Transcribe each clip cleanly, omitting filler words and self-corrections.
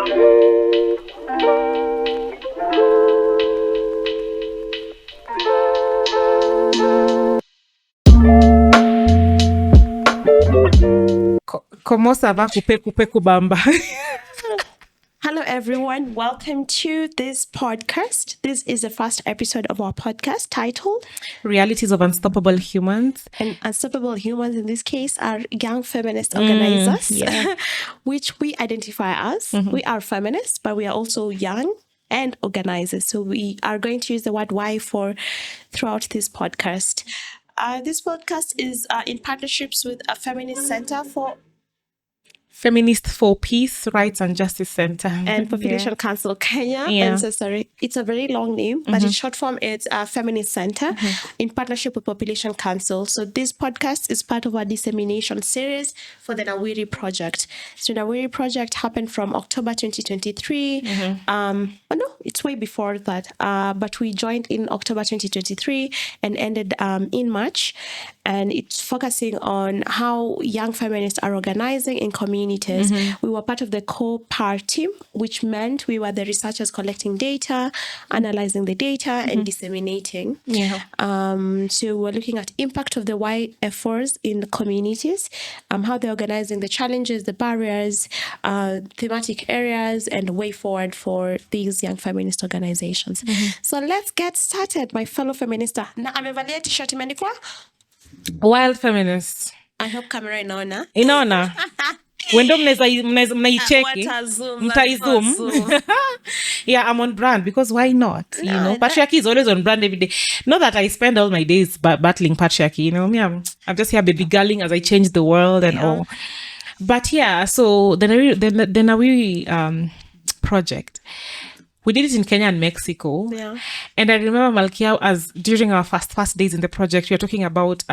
Comment ça va, coupe kubamba? Hello, everyone. Welcome to this podcast. This is the first episode of our podcast titled Realities of Unstoppable Humans. And Unstoppable Humans, in this case, are young feminist organizers, which we identify as. We are feminists, but we are also young and organizers. So we are going to use the word YFO throughout this podcast. This podcast is in partnerships with a feminist center Feminist for Peace, Rights and Justice Center. And Population Council Kenya. And so, sorry, it's a very long name, but in short form, it's a Feminist Center in partnership with Population Council. So this podcast is part of our Dissemination series for the Nawiri Project. So Nawiri Project happened from October 2023. No, it's way before that. But we joined in October 2023 and ended in March. And it's focusing on how young feminists are organizing in communities. We were part of the core team, which meant we were the researchers collecting data, analyzing the data, and disseminating. So we're looking at impact of the YFOs in the communities, how they're organizing, the challenges, the barriers, thematic areas, and way forward for these young feminist organizations. So let's get started, my fellow feminista. Na amevalia t-shirt imeandikwa Wild Feminists. I hope camera inaona. Inaona. Wendo mnaicheki. Mtaizoom. Yeah, I'm on brand because why not? You know, patriarchy is always on brand every day. Not that I spend all my days battling patriarchy, you know. I'm just here baby girling as I change the world and all. But yeah, so the Nawiri Project, we did it in Kenya and Mexico. And I remember Malkia, as during our first days in the project, we were talking about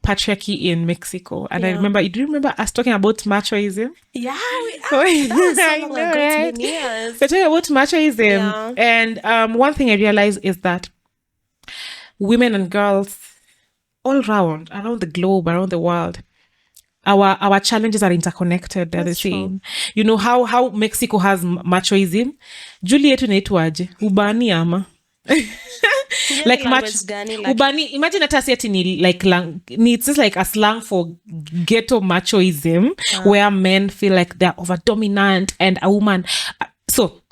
patriarchy in Mexico. And I remember, do you remember us talking about machoism? Yeah, that was so long ago, right? We're talking about machoism. And one thing I realized is that women and girls all around the globe, around the world, our challenges are interconnected. They're the same. You know how Mexico has machoism. Juliet unaitwaje? Ubani ama? Like ubani. Imagine hata si ati ni like it's just like a slang for ghetto machoism, where men feel like they're over dominant and a woman. So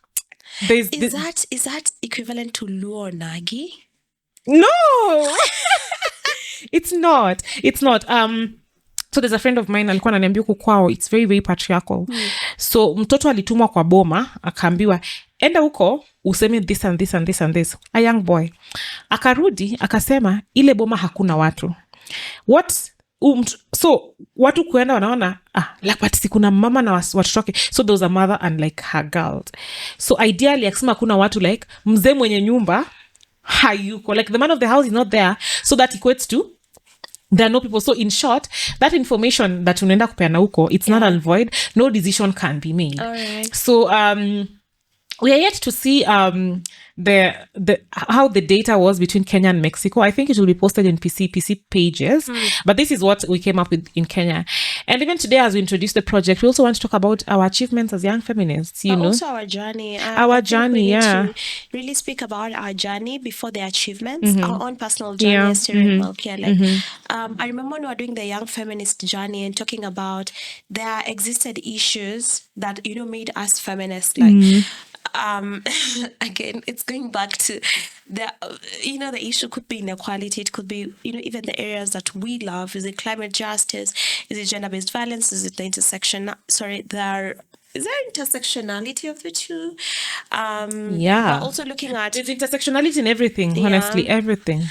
is that equivalent to Luo Nagi? No. It's not. So there's a friend of mine alikuwa ananiambia huko kwao it's very very patriarchal. So mtoto alitumwa kwa boma akaambiwa enda huko useme this and this and this and this, a young boy akarudi akasema ile boma hakuna watu. So watu kuenda wanaona like kuna mama na watoto wake. So there was a mother and like her girl. So ideally akisema kuna watu like mzee mwenye nyumba hayuko, like the man of the house is not there, so that equates to there are no people. So in short, that information that unaenda kupeana huko, it's not void. No decision can be made. Right. So we are yet to see the how the data was between Kenya and Mexico. I think it will be posted in PC pages. But this is what we came up with in Kenya. And even today, as we introduce the project, we also want to talk about our achievements as young feminists, you know. Also our journey. Our journey, to really speak about our journey before the achievements, our own personal journey as I remember when we were doing the young feminist journey and talking about there existed issues that, you know, made us feminists. Like, again, it's going back to the issue could be inequality. It could be, you know, even the areas that we love. Is it climate justice? Is it gender-based violence? Is it the is there intersectionality of the two? But also looking at... There's intersectionality in everything, honestly, everything.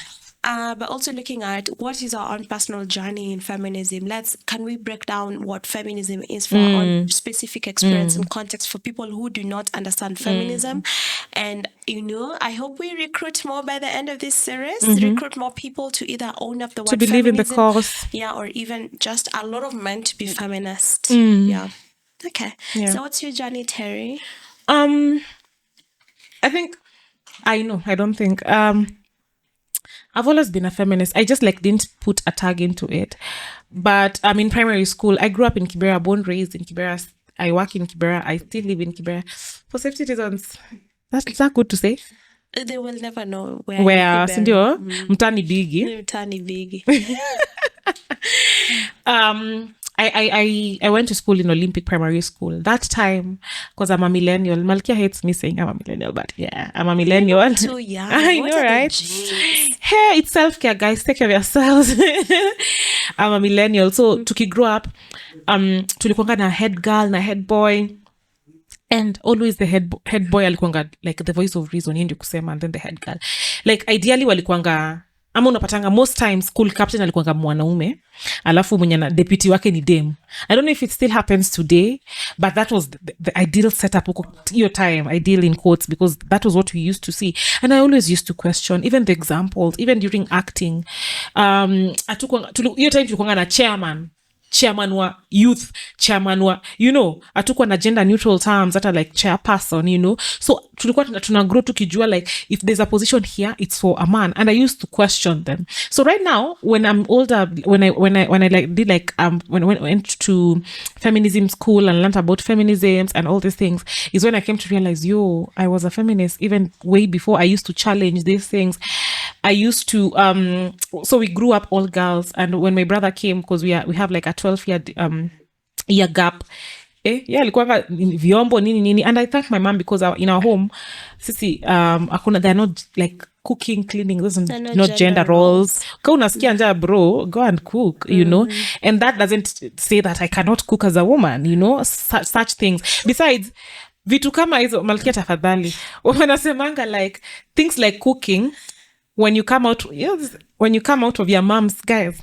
But also looking at what is our own personal journey in feminism. Can we break down what feminism is for our own specific experience and context for people who do not understand feminism? And, you know, I hope we recruit more by the end of this series, recruit more people to either own up the word to believe feminism, in the cause. Yeah, or even just a lot of men to be feminist. Yeah. Okay. Yeah. So what's your journey, Terry? I don't think I've always been a feminist. I just didn't put a tag into it. But in primary school, I grew up in Kibera, born raised in Kibera, I work in Kibera. I still live in Kibera. For safety reasons, that's that good to say? They will never know where sindio mtani bigi. Mtani bigi. I went to school in Olympic Primary School. That time, because I'm a millennial. Malkia hates me saying I'm a millennial, but yeah, I'm a millennial. You're too young. I know, right? Hey, it's self-care, guys. Take care of yourselves. I'm a millennial. So, tuki grow up, tulikuanga na head girl, na head boy. And always the head boy alikuanga like the voice of reason, ndio kusema, and then the head girl. Like ideally walikuanga, ama unapatanga most times school captain alikuanga mwanaume, alafu mwenye na deputy wake ni dem. I don't know if it still happens today, but that was the ideal setup your time, ideal in quotes, because that was what we used to see. And I always used to question even the examples, even during acting. Your time tulikuanga na chairman wa youth, chairman wa, you know, atukwa na gender neutral terms that are like chairperson, you know. So tulikuwa tuna grow tukijua like if there's a position here, it's for a man. And I used to question them. So right now, when I'm older, when I like did like when I went to feminism school and learned about feminisms and all these things, is when I came to realize, I was a feminist even way before I used to challenge these things. I used to so we grew up all girls, and when my brother came, because we have like a 12-year gap, alikuwa vyombo nini, and I thank my mom because in our home sisi they're not like cooking, cleaning, those are not gender roles. Ka unasikia njaa bro, go and cook, you know. And that doesn't say that I cannot cook as a woman, you know, such things. Besides vitu kama hizo, Malkia tafadhali, wanasemanga like things like cooking, when you come out of your mom's, guys,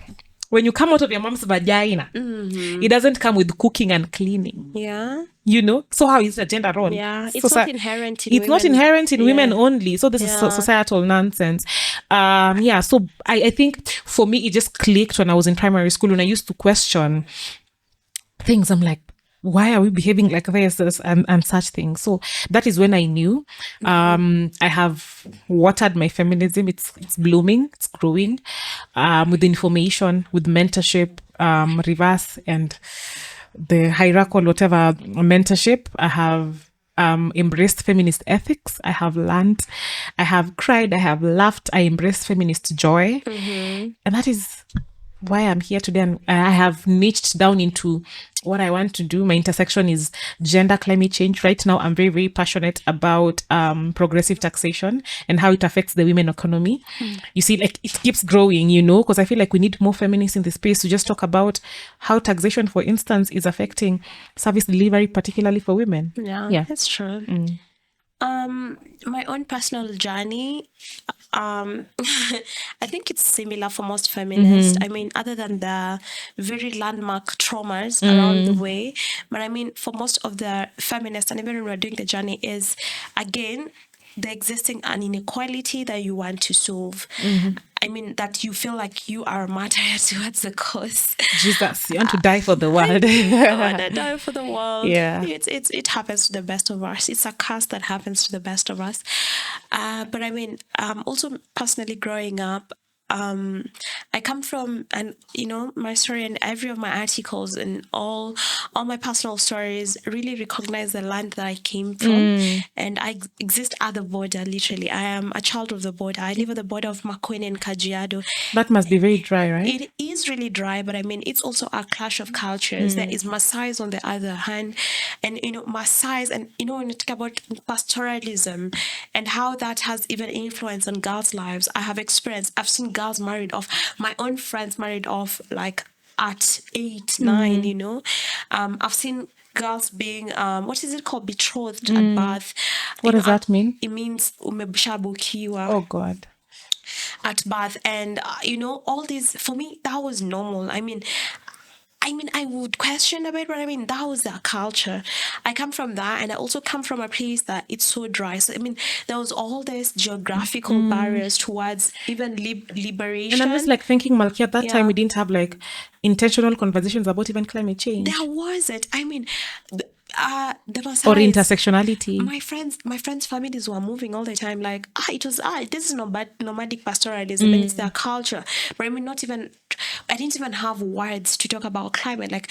when you come out of your mom's vagina, it doesn't come with cooking and cleaning. Yeah. You know? So how is it a gender role? Yeah. It's not inherent in women. It's not inherent in women only. So this is societal nonsense. So I think for me, it just clicked when I was in primary school, when I used to question things. I'm like, why are we behaving like this and such things? So that is when I knew. I have watered my feminism. It's blooming, it's growing, with information, with mentorship, reverse and the hierarchical whatever mentorship. I have embraced feminist ethics. I have learned, I have cried, I have laughed, I embraced feminist joy. And that is why I'm here today. And I have niched down into what I want to do. My intersection is gender, climate change. Right now, I'm very, very passionate about progressive taxation and how it affects the women economy. You see, like it keeps growing, you know, because I feel like we need more feminists in the space to just talk about how taxation, for instance, is affecting service delivery, particularly for women. Yeah. That's true. My own personal journey, I think it's similar for most feminists. I mean, other than the very landmark traumas around the way, but I mean, for most of the feminists, and even when we're doing the journey, is again the existing an inequality that you want to solve. I mean, that you feel like you are a martyr towards the cause. Jesus, you want to die for the world. I want to die for the world. Yeah. It happens to the best of us. It's a curse that happens to the best of us. But I mean, also personally growing up, I come from, and you know, my story and every of my articles and all my personal stories really recognize the land that I came from, and I exist at the border. Literally, I am a child of the border. I live at the border of Makueni and Kajiado. That must be very dry, right? It is really dry, but I mean, it's also a clash of cultures. There is Maasai's on the other hand, and you know, Maasai's, and you know, when you talk about pastoralism and how that has even influence on girls' lives, I've seen girls married off. My own friends married off like at 8, 9, you know. I've seen girls being what is it called, betrothed at birth. What does that mean? It means umebushabukiwa. Oh God. At birth. And you know, all these, for me, that was normal. I mean, I would question a bit, but I mean, that was their culture. I come from that, and I also come from a place that it's so dry. So, I mean, there was all these geographical barriers towards even liberation. And I'm just like thinking, Malkia, at that time, we didn't have like intentional conversations about even climate change. There was it. I mean, the Maasai or intersectionality. My friends' families were moving all the time. Like, this is nomadic pastoralism, and it's their culture. But I mean, I didn't even have words to talk about climate. Like,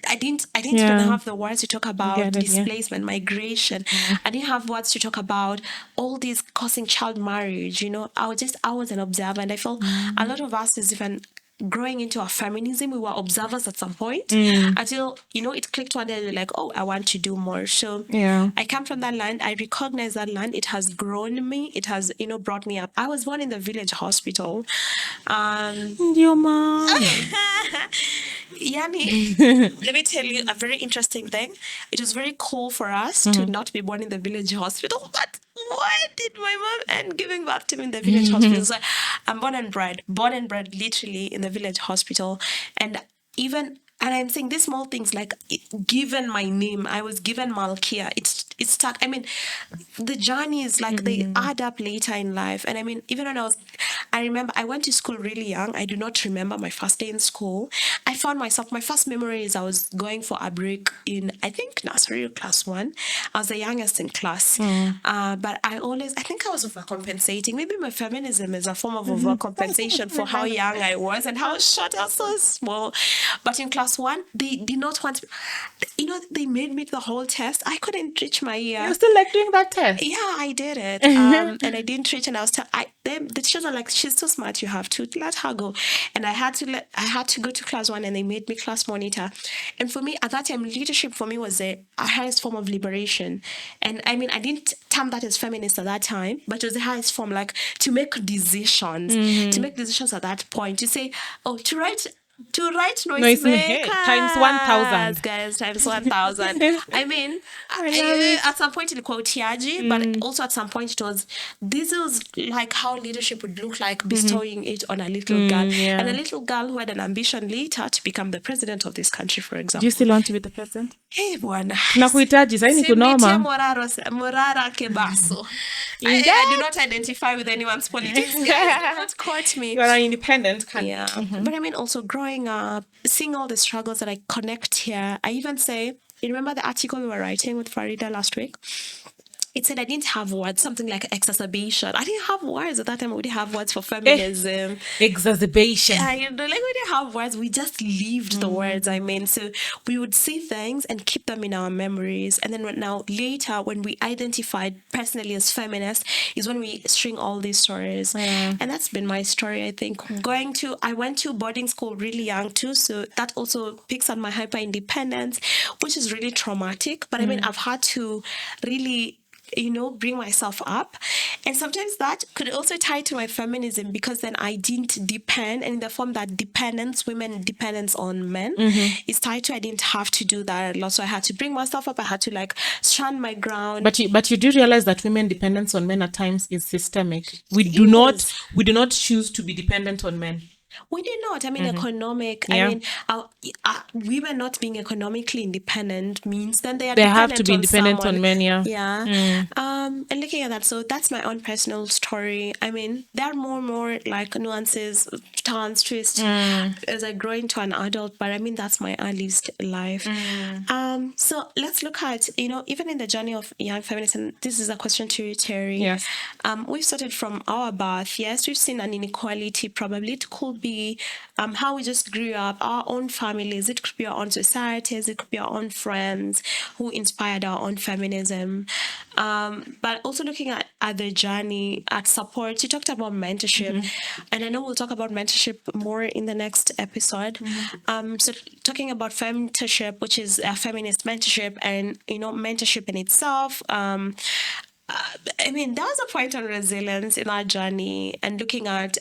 I didn't even have the words to talk about displacement, migration. I didn't have words to talk about all these causing child marriage. I was an observer, and I felt a lot of us is even growing into our feminism, we were observers at some point until it clicked one day and we're like, oh, I want to do more. So I come from that land. I recognize that land. It has grown me. It has brought me up. I was born in the village hospital. Your mom. Yani, let me tell you a very interesting thing. It was very cool for us to not be born in the village hospital, but why did my mom end giving birth to me in the village hospital? So I'm born and bred literally in the village hospital. And I'm saying these small things, like given my name, I was given Malkia. It's stuck. I mean, the journey is like they add up later in life. And I mean, even when I remember I went to school really young. I do not remember my first day in school. I found myself, my first memory is I was going for a break in, I think, nursery or class 1. I was the youngest in class. But I think I was overcompensating. Maybe my feminism is a form of overcompensation for how young I was and how short I was, so small. But in class 1, they did not want they made me do the whole test. I couldn't reach my ear. You still like doing that test? Yeah, I did it. And I didn't reach, and I was the teachers are like, she's too smart, you have to let her go. And I had to go to class 1, and they made me class monitor. And for me, at that time, leadership for me was the highest form of liberation. And I mean, I didn't term that as feminist at that time, but it was the highest form, like to make decisions. To make decisions at that point. To say, oh, to write noisemaker times 1,000, guys, times 1,000. I mean, at some point it was utiaji, but also at some point this was like how leadership would look like, bestowing it on a little girl, and a little girl who had an ambition later to become the president of this country, for example. Do you still want to be the president? Hey, bwana. Nakuhitaji sasa ni kunoma. Morara kebaso. I do not identify with anyone's politics. Guys, don't quote me. You are an independent country. Yeah. But I mean, also growing up, seeing all the struggles that I connect here. I even say, you remember the article we were writing with Farida last week? It said I didn't have words, something like exacerbation. I didn't have words at that time. We didn't have words for feminism. Exacerbation. Yeah, we didn't have words. We just lived the words. I mean, so we would see things and keep them in our memories. And then later, when we identified personally as feminists, is when we string all these stories. Yeah. And that's been my story, I think. I went to boarding school really young too, so that also picks on my hyper independence, which is really traumatic. But I mean, I've had to really bring myself up. And sometimes that could also tie to my feminism, because then I didn't depend, and in the form that women dependence on men is tied to, I didn't have to do that a lot. So I had to bring myself up. I had to stand my ground. But you do realize that women dependence on men at times is systemic. We do not choose to be dependent on men. We did not. I mean, economic. Yeah. I mean, women not being economically independent means then they have to be independent on men. Yeah. Yeah. And looking at that, so that's my own personal story. I mean, there are more like nuances, turns, twists as I grow into an adult. But I mean, that's my earliest life. So let's look at even in the journey of young feminists. And this is a question to you, Terry. Yes. We've started from our birth. Yes, we've seen an inequality. Probably it could be how we just grew up, our own families, it could be our own societies, it could be our own friends who inspired our own feminism. But also looking at the journey, at support, you talked about mentorship, and I know we'll talk about mentorship more in the next episode. So talking about mentorship, which is a feminist mentorship, and mentorship in itself, I mean, there was a point on resilience in our journey, and looking at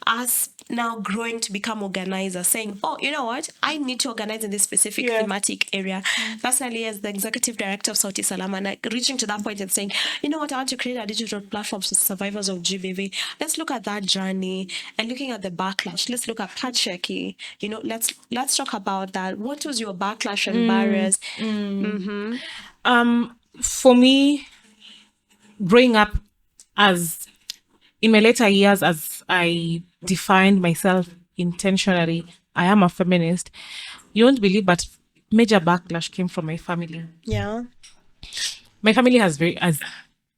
us now growing to become organizers, saying, oh, you know what, I need to organize in this specific thematic area. Personally, as the executive director of Sauti Salama, and reaching to that point and saying, you know what, I want to create a digital platform for survivors of GBV. Let's look at that journey, and looking at the backlash. Let's look at patriarchy. Let's talk about that. What was your backlash and barriers? For me, growing up in my later years, as I defined myself intentionally, I am a feminist. You won't believe, but major backlash came from my family. Yeah. My family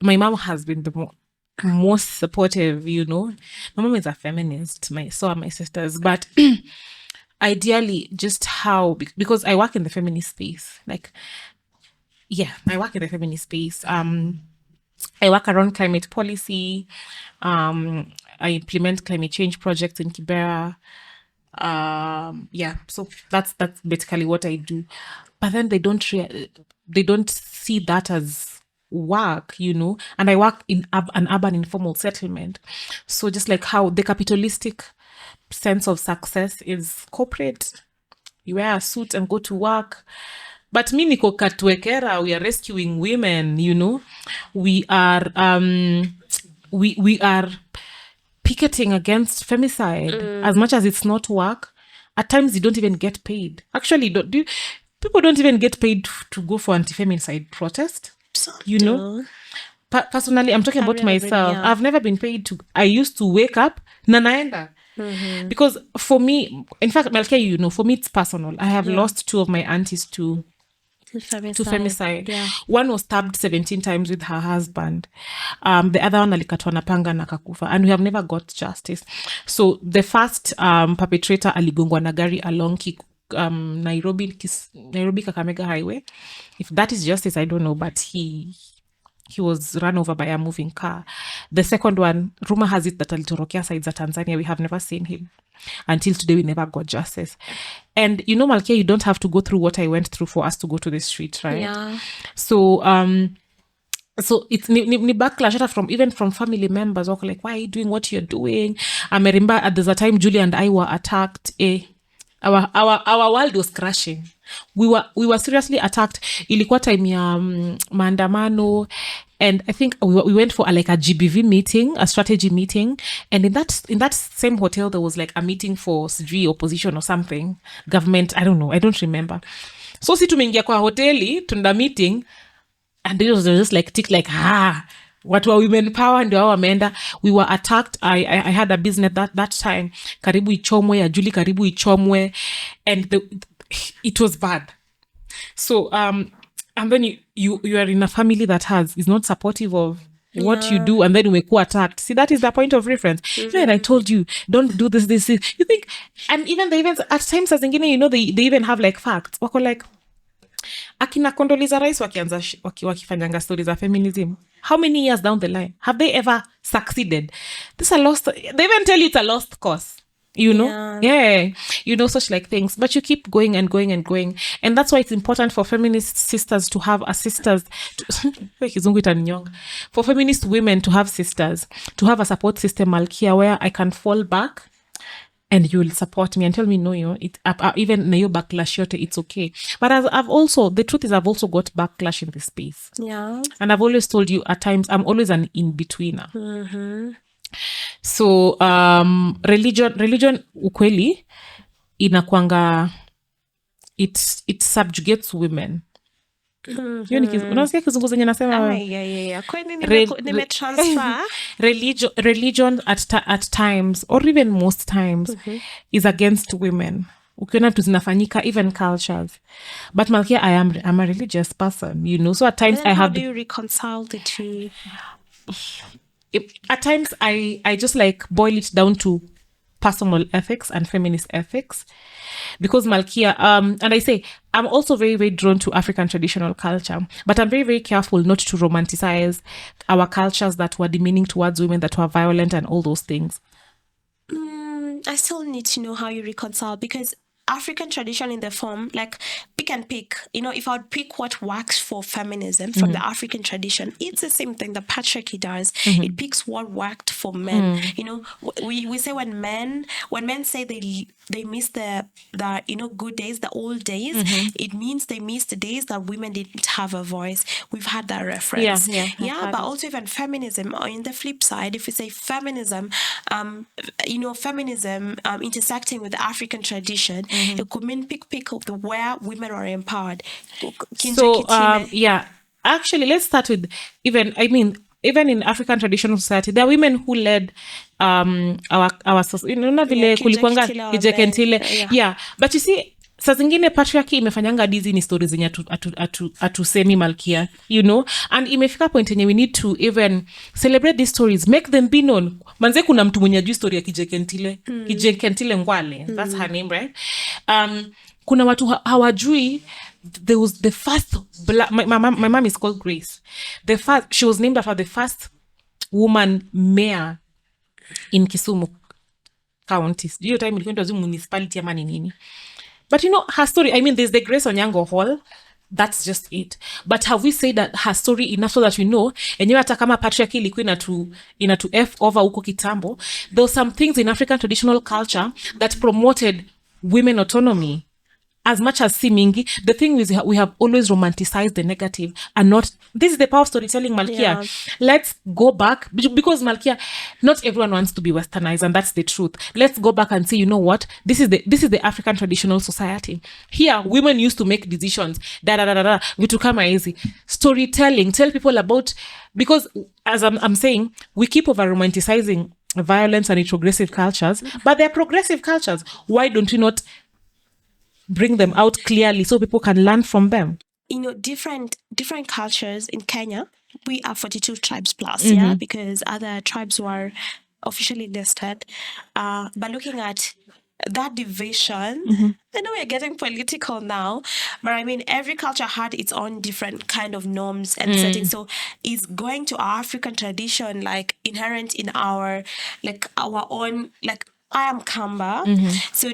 my mom has been the most supportive, you know. My mom is a feminist, so are my sisters. But ideally, just how, because I work in the feminist space. Like, yeah, I work in the feminist space. I work around climate policy. I implement climate change projects in Kibera. Yeah, so that's basically what I do. But then they don't see that as work, you know. And I work in an urban informal settlement. So just like how the capitalistic sense of success is corporate, you wear a suit and go to work. But me niko Katwekera, we are rescuing women, you know. We are we are picketing against femicide. As much as it's not work, at times you don't even get paid. Actually, people don't even get paid to go for anti-femicide protest. You know? Personally, I'm talking about myself. I've never been paid to. I used to wake up na naenda. Because for me, in fact, Malkia, you know, for me it's personal. I have lost 2 of my aunties to femicide. Yeah. One was stabbed 17 times with her husband. The other one alikatwa na panga na kakufa, and we have never got justice. So the first perpetrator aligongwa na gari along Nairobi Kakamega highway. If that is justice, I don't know, but he was run over by a moving car. The second one, rumor has it that alitorokea sides of Tanzania. We have never seen him. Until today, we never got justice. And you know, Malkia, you don't have to go through what I went through for us to go to the street, right? Yeah. So so it's ni backlash from family members. Okay, like, why are you doing what you're doing? I remember there's a time Julia and I were attacked. Our world was crashing. We were seriously attacked. Ilikuwa time ya maandamano, and I think we went for like a GBV meeting, a strategy meeting, and in that same hotel there was like a meeting for opposition or something, government, I don't know, I don't remember. So si tumeingia kwa hoteli tunda meeting, and it was just like tick like watu wa women power ndio hao wameenda. We were attacked. I had a business that time, karibu ichomwe ya Julie, karibu ichomwe, and it was bad. So and then you are in a family that is not supportive of what you do, and then umekuwa attacked. See, that is the point of reference. And I told you, don't do this. You think, and even at times as zingine, you know, they even have like facts. Wako like akina Condoleezza Rice wakifanyanga stories of feminism. How many years down the line have they ever succeeded? They even tell you it's a lost cause. You know? Yeah. You know, such like things. But you keep going and going and going. And that's why it's important for feminist sisters to have sisters. For feminist women to have sisters, to have a support system, Malkia, where I can fall back and you will support me and tell me, no, you know, even na yo backlash yote, it's okay. But the truth is I've also got backlash in this space. Yeah. And I've always told you, at times, I'm always an in-betweener. Mm-hmm. So, religion ukweli, inakwanga, it subjugates women. Unasikia kizungu zenye nasema? Religion at times, or even most times, is against women. Ukiona tu zinafanyika, even cultures. But Malkia, I'm a religious person, you know. So at times how do you reconcile the two? At times I just like boil it down to personal ethics and feminist ethics, because Malkia, and I say I'm also very, very drawn to African traditional culture, but I'm very, very careful not to romanticize our cultures that were demeaning towards women, that were violent and all those things. I still need to know how you reconcile, because African tradition in the form, like pick and pick, you know, if I would pick what works for feminism from the African tradition, it's the same thing the patriarchy does. It picks what worked for men. You know, we say when men say they miss the you know, good days, the old days, it means they miss the days that women didn't have a voice. We've had that reference. But also even feminism, or in the flip side, if we say feminism, you know, feminism intersecting with the African tradition, it could mean pick of the where women are empowered. So actually, let's start with even in African traditional society, there are women who led our society. You know, vile kulikuanga kijekentile. Yeah, but you see, Saa zingine patriarchy imefanyanga dizi ni stories zenye atusemi Malkia, you know, and imefika point yenye we need to even celebrate these stories, make them be known. Manze kuna mtu mwenye ajui story ya Kijekentile Ngwale, that's her name, right? Kuna watu hawajui there was the first my mom is called Grace. She was named after the first woman mayor in Kisumu County. Hiyo time ilikuwa ndio municipality ama nini. But you know, her story, I mean, there's the Grace Onyango Hall. That's just it. But have we said that her story enough so that we know? Enyewe hata kama patriarchy ilikuwa inatu F over huko kitambo, there were some things in African traditional culture that promoted women autonomy. As much as seemingly, the thing is we have always romanticized the negative and not, this is the power of storytelling, Malkia. Yeah. Let's go back, because Malkia, not everyone wants to be westernized, and that's the truth. Let's go back and say, you know what, this is the African traditional society. Here, women used to make decisions, vitu kama easy. Storytelling, tell people about, because as I'm saying, we keep over romanticizing violence and retrogressive cultures, but they're progressive cultures. Why don't we not bring them out clearly so people can learn from them? You know, different cultures in Kenya, we are 42 tribes plus, yeah, because other tribes were officially listed. But looking at that division, I know we're getting political now, but I mean, every culture had its own different kind of norms and settings. So it's going to our African tradition, like inherent in our own, like I am Kamba. So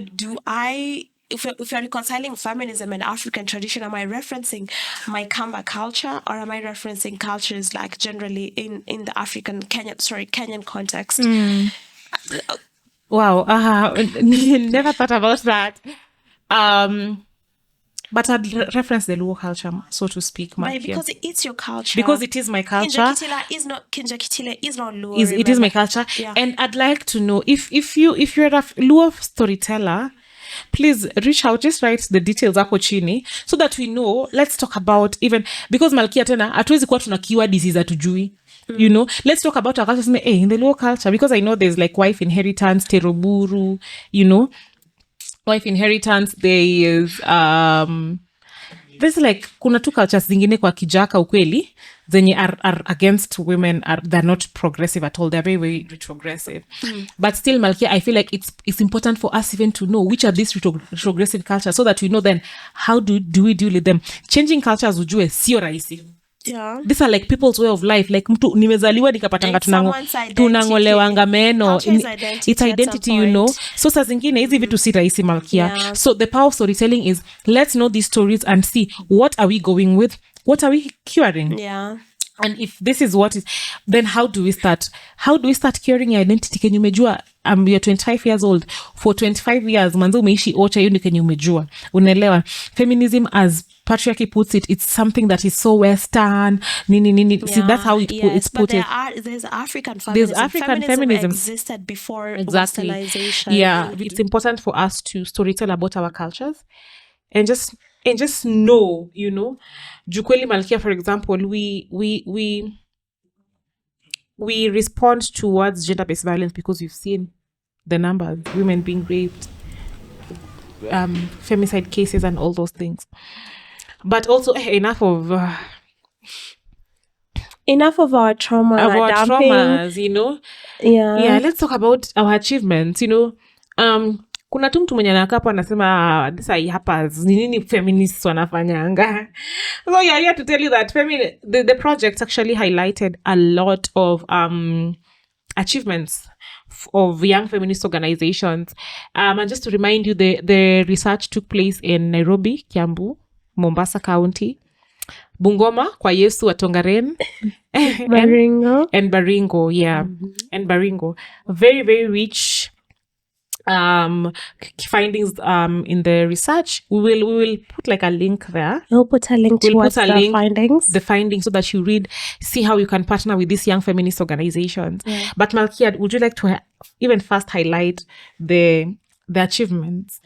if you're reconciling feminism and African tradition, am I referencing my Kamba culture, or am I referencing cultures like generally in the Kenyan context? Wow, never thought about that. But I'd reference the Luo culture, so to speak, because it's your culture. Because it is my culture. Kinjakitile is not Luo. It is my culture, yeah. And I'd like to know if you're a Luo storyteller, please reach out, just write the details hapo chini so that we know. Let's talk about, even because Malkia tena hatuwezi kuwa tuna keywords hizi hatujui. You know, let's talk about our culture in the Luo culture, because I know there's like wife inheritance, teroburu, you know, wife inheritance. There is there's like kuna tu cultures zingine kwa Kijaka ukweli zenye are against women, they're not progressive at all, they're very, very retrogressive. But still, Malkia, I feel like it's important for us even to know which are these retrogressive cultures, so that we know then how do we deal with them. Changing cultures ujue sio rahisi. Yeah. These are like people's way of life. Like mtu nimezaliwa nikapatanga tunangolewanga meno. It's identity, you know. So saa zingine hizi vitu si rahisi, Malkia. Yeah. So the power of storytelling is, let's know these stories and see what are we going with, what are we curing. Yeah. And if this is what is, then how do we start curing your identity? Kenye umejua, you're 25 years old. For 25 years, manzo umeishi ocha, hiyo ni kenye umejua. Unaelewa? Feminism, as patriarchy puts it, it's something that is so Western. Nini. Yeah, see, that's how it's put it. There's African feminism. There's African feminism existed before Westernization. Yeah, it's important for us to storytell about our cultures and just know, you know. Jukweli Malkia, for example, we respond towards gender-based violence because we've seen the numbers, women being raped, femicide cases and all those things. But also enough of our traumas, you know. Yeah, let's talk about our achievements, you know. Kuna tu mtu mwenye anakapo anasema this happens, nini feminists wanafanyanga. So yeah, here to tell you that the project actually highlighted a lot of achievements of young feminist organizations. And just to remind you, the research took place in Nairobi, Kiambu, Mombasa County, Bungoma, kwa Yesu wa Tongaren, and Baringo, yeah, and Baringo. Very, very rich findings in the research. We will put like a link there. We'll put a link to the findings so that you see how you can partner with these young feminist organizations. Yeah. But Malkia, would you like to even first highlight the achievements?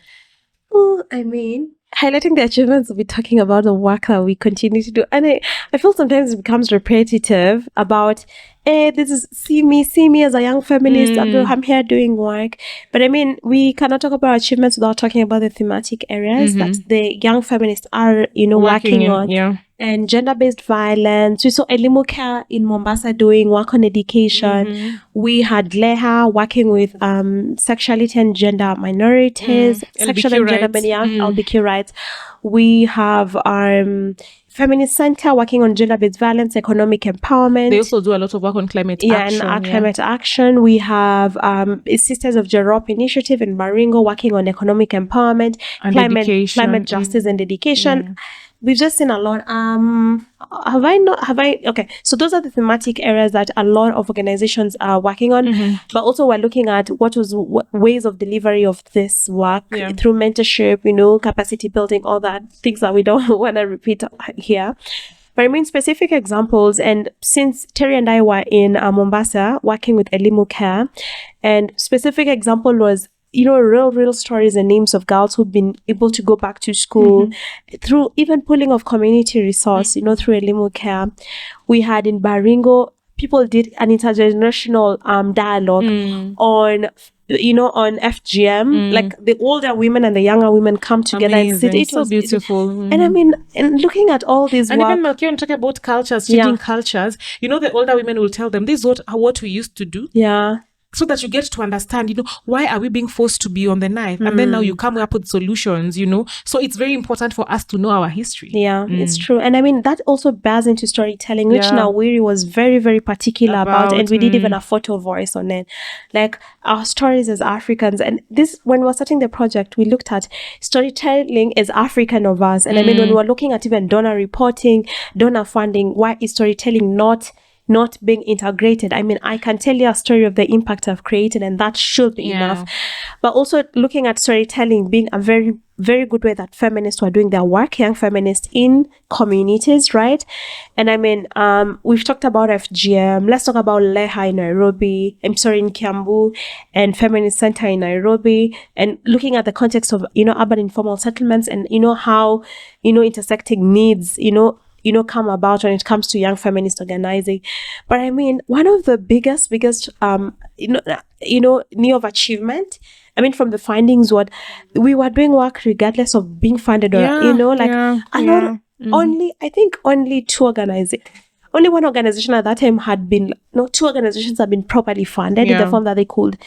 Well, I mean, highlighting the achievements, we'll be talking about the work that we continue to do. And I feel sometimes it becomes repetitive about, this is see me as a young feminist. I'm here doing work. But I mean, we cannot talk about achievements without talking about the thematic areas that the young feminists are, working on. Yeah. And gender-based violence. We saw Elimuka in Mombasa doing work on education. We had Leha working with sexuality and gender minorities, sexual and gender LBQ rights. We have Feminist Center working on gender-based violence, economic empowerment. They also do a lot of work on climate action. Climate action. We have Sisters of Jerop Initiative in Baringo working on economic empowerment, and climate justice and education. We've just seen a lot. Okay. So those are the thematic areas that a lot of organizations are working on. But also we're looking at what ways of delivery of this work through mentorship, capacity building, all that, things that we don't want to repeat here. But I mean specific examples. And since Terry and I were in Mombasa working with Elimu Care, and specific example was, real stories and names of girls who've been able to go back to school through even pulling of community resource, through Elimu Care. We had in Baringo, people did an intergenerational dialogue on FGM, like the older women and the younger women come together. Amazing. And sit. It was beautiful. And I mean, and looking at all these and even Malkia, when talking about cultures, changing cultures, the older women will tell them, this is what we used to do. Yeah. So that you get to understand, why are we being forced to be on the knife? And then now you come up with solutions, So it's very important for us to know our history. Yeah, it's true. And I mean, that also bears into storytelling, which Nawiri was very, very particular about. And we did even a photo voice on it. Like our stories as Africans. And this, when we were starting the project, we looked at storytelling as African of us. And I mean, when we were looking at even donor reporting, donor funding, why is storytelling not being integrated? I mean, I can tell you a story of the impact I've created, and that should be enough. But also looking at storytelling being a very, very good way that feminists were doing their work, young feminists in communities, right? And I mean, we've talked about FGM. Let's talk about Leha in Nairobi. In Kiambu, and Feminist Center in Nairobi, and looking at the context of, urban informal settlements and, how, intersecting needs, come about when it comes to young feminist organizing. But I mean, one of the biggest, new of achievement, I mean, from the findings, what we were doing work regardless of being funded or, only two organizations. Only one organization at that time had been, two organizations have been properly funded in the form that they could,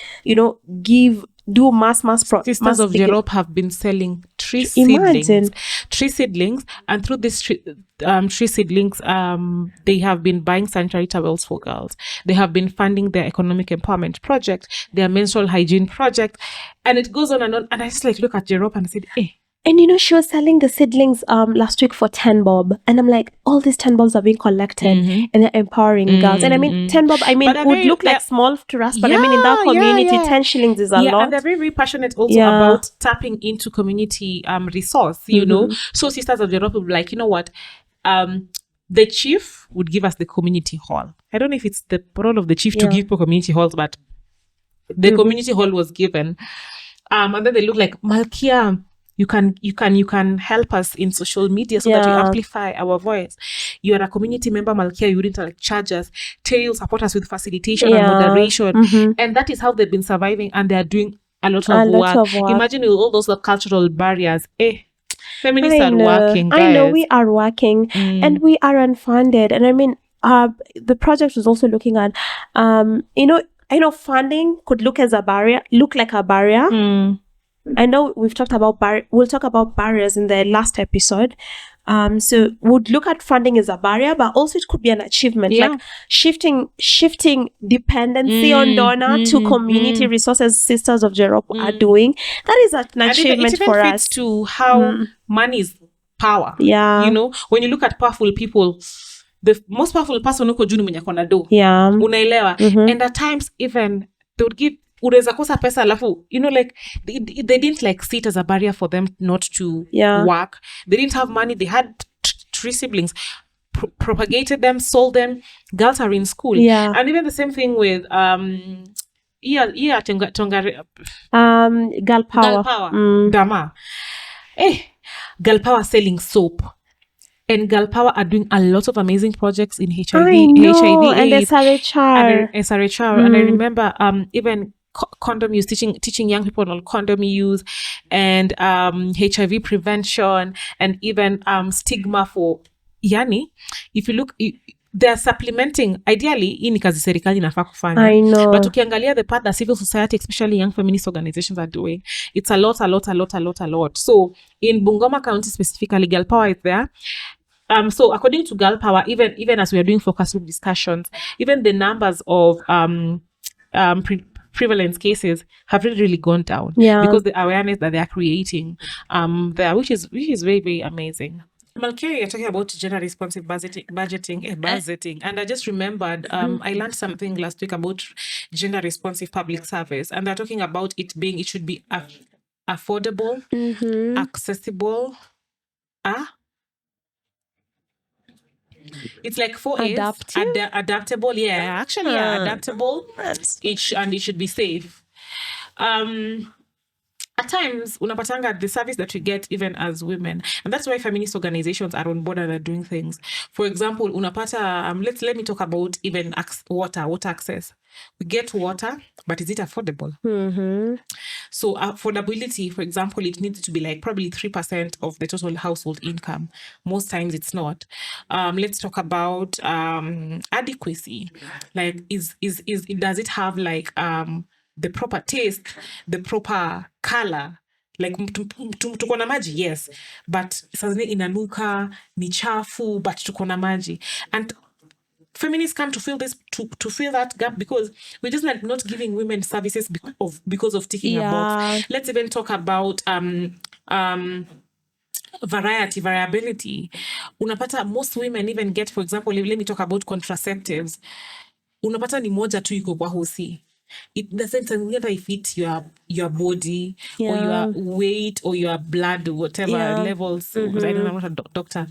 do mass Sisters of Europe have been selling tree seedlings, and through these tree seedlings, they have been buying sanitary towels for girls. They have been funding their economic empowerment project, their menstrual hygiene project, and it goes on and on. And I just look at Europe and I said, hey. And she was selling the seedlings last week for 10 bob. And I'm like, all these 10 bobs are being collected and they're empowering girls. And I mean, 10 bob, would look like small to us, but I mean, in that community, 10 shillings is a lot. And they're very, very passionate also about tapping into community resource, So Sisters of Europe will be like, you know what? The chief would give us the community hall. I don't know if it's the role of the chief to give community halls, but the community hall was given. And then they look like, Malkia, you can help us in social media so that we amplify our voice. You are a community member, Malkia, you wouldn't charge us. Terry will support us with facilitation and moderation. And that is how they've been surviving, and they're doing a lot of work. Imagine with all those cultural barriers. Feminists are working, guys. I know we are working and we are unfunded. And I mean, the project was also looking at, I know funding could look like a barrier. I know we've talked about we'll talk about barriers in the last episode. So we'd look at funding as a barrier, but also it could be an achievement, like shifting dependency on donor to community resources. Sisters of Europe are doing that is an achievement it even for fits us. To how money is power. When you look at powerful people, the most powerful person uko juu ni mwenye kona do. Unaelewa. And at times even they would give unaweza kosa pesa alafu they didn't see it as a barrier for them not to work. They didn't have money. They had three siblings, propagated them, sold them. Girls are in school, and even the same thing with girl power. Dama. Girl Power selling soap. And Girl Power are doing a lot of amazing projects in HIV, I know, HIV and AIDS, SRHR. and SRHR. And I remember even condom use, teaching young people on condom use, and HIV prevention, and even stigma for yani. If you look, they're supplementing. Ideally, hii ni kazi serikali inafaa kufanya. I know. But ukiangalia the part that civil society, especially young feminist organizations are doing, it's a lot. So in Bungoma County specifically, Girl Power is there. So according to Girl Power, even as we are doing focus group discussions, even the numbers of prevalence cases have really gone down, because the awareness that they are creating there, which is very, very amazing. Malkia, you're talking about gender responsive budgeting, and I just remembered I learned something last week about gender responsive public service, and they're talking about it should be affordable, accessible, it's like 4 adaptable, adaptable, and it should be safe. At times unapatanga the service that we get even as women, and that's why feminist organizations are on board and are doing things. For example, unapata let me talk about even water access. We get water, but is it affordable? So affordability, for example, it needs to be like probably 3% of the total household income. Most times it's not. Let's talk about adequacy. Like does it have like the proper taste, the proper color? Like tuko na maji, yes, but sasa inanuka, ni chafu, but tuko na maji. And feminists come to fill to fill that gap, because we're just not giving women services because of ticking a box. Let's even talk about variability. Unapata most women even get, for example, let me talk about contraceptives. Unapata ni moja tu iko kwa hosi. It doesn't matter if it's your body or your weight or your blood, whatever levels. I don't know, I'm not a doctor,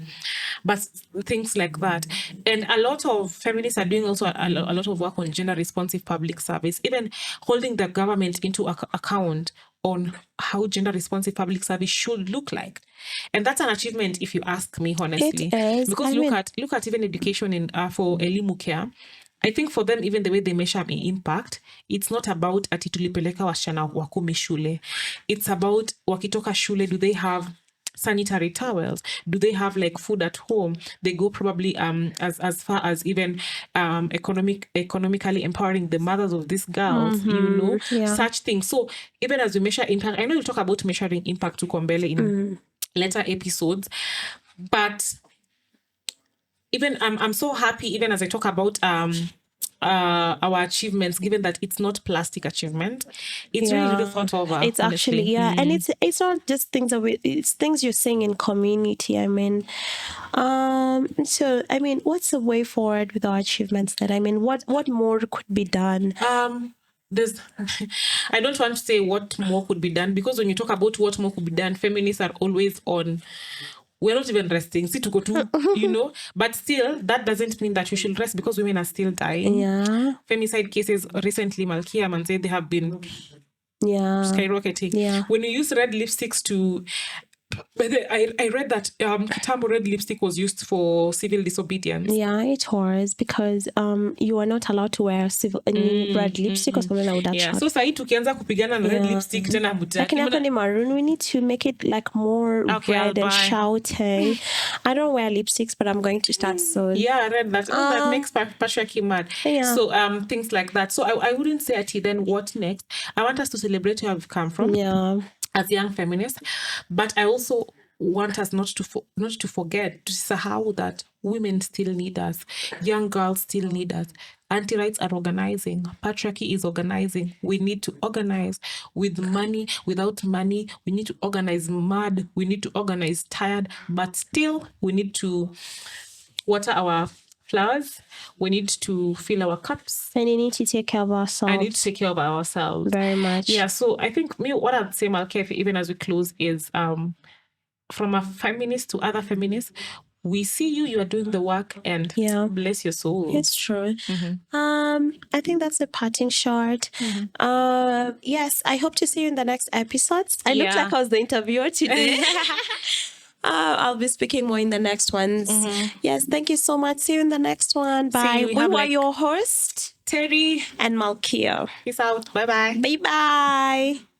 but things like that. And a lot of feminists are doing also a lot of work on gender responsive public service, even holding the government into account on how gender responsive public service should look like. And that's an achievement, if you ask me, honestly. It is. Because look at even education in for elimu care. I think for them, even the way they measure impact, it's not about ati tulipeleka wasichana wakumi shule. It's about wakitoka shule, do they have sanitary towels? Do they have like food at home? They go probably as far as even economically empowering the mothers of these girls, such things. So even as we measure impact, I know you talk about measuring impact to Kombele in later episodes, but even I'm so happy even as I talk about our achievements, given that it's not plastic achievement, it's really thought over. It's honestly. Actually and it's not just things that it's things you're seeing in community. I mean, so I mean, what's the way forward with our achievements? That I mean, what more could be done? There's I don't want to say what more could be done, because when you talk about what more could be done, feminists are always on. We're not even resting. See to go to, but still, that doesn't mean that you should rest, because women are still dying. Femicide cases recently, Malkia Man said they have been skyrocketing. When you use red lipsticks to. But I read that Kiambu red lipstick was used for civil disobedience. Yeah, it was, because you are not allowed to wear red lipstick or something like that. Yeah. So sahi tukianza kupigana na red lipstick tena butaki. Like maroon, we need to make it like more red and shouting. I don't wear lipsticks, but I'm going to start soon. Yeah, I read that. That makes patriarchy mad. So things like that. So I wouldn't say ati then what next. I want us to celebrate where we've come from. As young feminists, but I also want us not to forget, to sahau that women still need us, young girls still need us. Anti-rights are organizing, patriarchy is organizing. We need to organize with money, without money. We need to organize mad. We need to organize tired, but still we need to water our flowers. We need to fill our cups. And we need to take care of ourselves. I need to take care of ourselves. Very much. Yeah, so I think what I'd say, Malkefi, even as we close, is from a feminist to other feminists, we see you are doing the work, and bless your soul. It's true. I think that's a parting shot. Yes, I hope to see you in the next episodes. I look like I was the interviewer today. I'll be speaking more in the next ones. Yes, thank you so much. See you in the next one. Bye. We were your host, Terry and Malkia. Peace out. Bye-bye. Bye-bye.